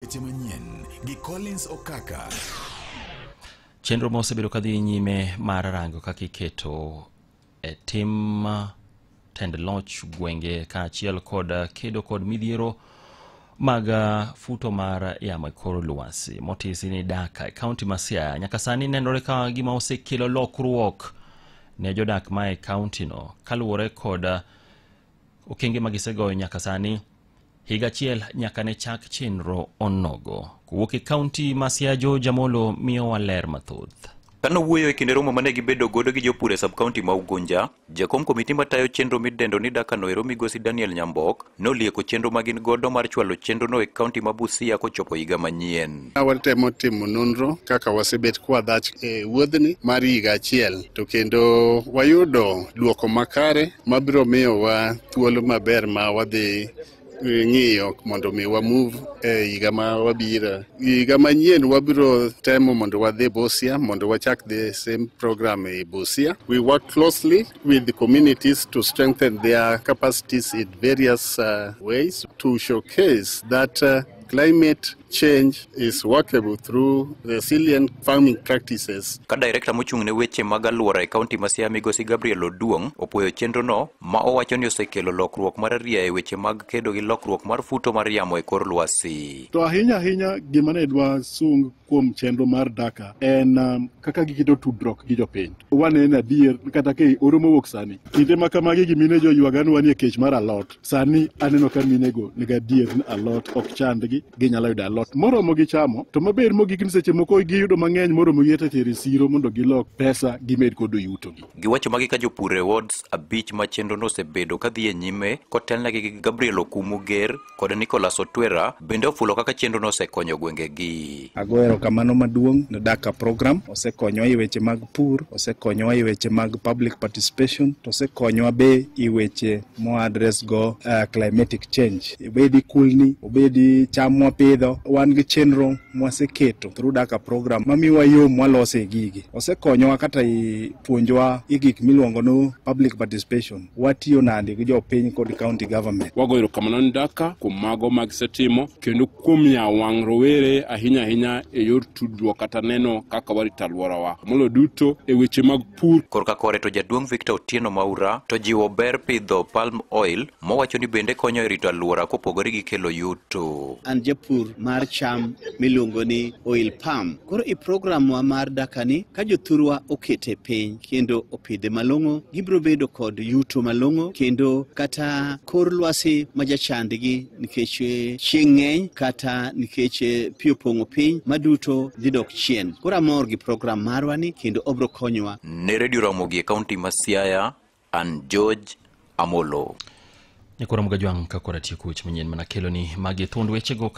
Manyien gi Collins Okaka. Chenro mosebedo kadhi nyime mar rango kaka iketo tim tend loch gwenge kaachiel kod kedo kod midhiero mag futo mar yamo kor lwasi motisi ni Daka kaunti ma Siaya nyaka sani nenore ka gima osekelo lokruok ne jodak mae kaunti no kaluwore kod okenge magisegoyo nyaka sani higa achiel nyaka ne chak chenro onogo. Kuwuok e kaunti ma Siaya Jo Jamolo miyo waler mathoth. Kano wuoyo e kinde romo mane gibedo godo gi jopur e sub-county ma Ugunja, jakom komiti matayo chenro midendo ni Daka no migosi Daniel Nyambok nolieko chenro magin godo mar chwalo chenro no e kaunti ma Busia kochopo higa manyien. Watemo timo nonro kaka wasebet kwa dhach e wuodhni mar higa achiel to kendo wayudo duoko makare mabiro miyo wa thuolo maber ma wadhi ng'iyo mondo mi wa move higa ma wabiro. Higa manyien wabiro temo mondo wadhi Busia mondo wachak the same program e Busia. We work closely with the communities to strengthen their capacities in various ways to showcase that climate change is workable through resilient farming practices. Ka director mochung'ne weche mag alwora e kaunti ma Siaya migosi Gabriel Oduong opuoyo chenro no ma owacho ni osekelo lokruok mar ria e weche mag kedo gi lokruok mar futo mar yamo e kor lwasi. To ahinya gima ne dwa sung kuom chenro mar Daka en kaka giketo tudruok gi jopiny. Waneno adier kata ke oromo wuok sani. Kinde ma kamagi gimine jo ywagano wanie kech mar alot. Sani aneno ka minego ni gadier ni alot ok chandgi ginyalo yudo alot moromo gi chamo to maber mogik ni seche moko giyudo mang'eny moromo yete tero siro mondo gilok pesa gimed kodo yuto gi. Giwacho magi ka jopur e wards abich ma chenro no osebedo kadhi e nyime kotelnegi gi Gabriel Okumuger kod Nicholas Otwera bende ofulo kaka chenro no osekonyo gwengegi. Agoero kamano maduong' ne Daka program osekonyo e weche mag pur, osekonyo e weche mag public participation, to osekonyo be e weche mo address go climatic change. Obedi kulni, obedi cham wapidho, wan gi chenro mwaseketo through Daka program mamiwa yo mwalose gigi. Osekonyo kata i puonjwa gik miluongo no public participation. Watiyo nandi gi jopiny kod county government. Wagoero kamano ni Daka kuom mago mag setimo kendo kuom wang' rowere ahinya e yor tudruok kata neno kaka warito alworawa. Molo duto e weche mag pur. Korka kore to jaduong' Victor Otieno Maura to jiwo ber pidho palm oil mowacho ni bende konyo e rito alwora kopogore gi kelo yuto. An japur mar cham miluongo ni oil palm. Koro i program wa mar Daka ni ka jothurwa okete piny kendo opidhe malong'o gibiro bedo kod yuto malong'o kendo kata kor lwasi majachandgi nikech chieng' ng'eny kata nikech pi opong'o piny maduto dhi dok chien. Koro amor gi program marwa ni kendo obro konyowa. Ne Radio Ramogi e kaunti ma Siaya, an George Amolo. Nyakora Mugajwang' ka kora tieko weche manyien mana kelo ni magi thund weche go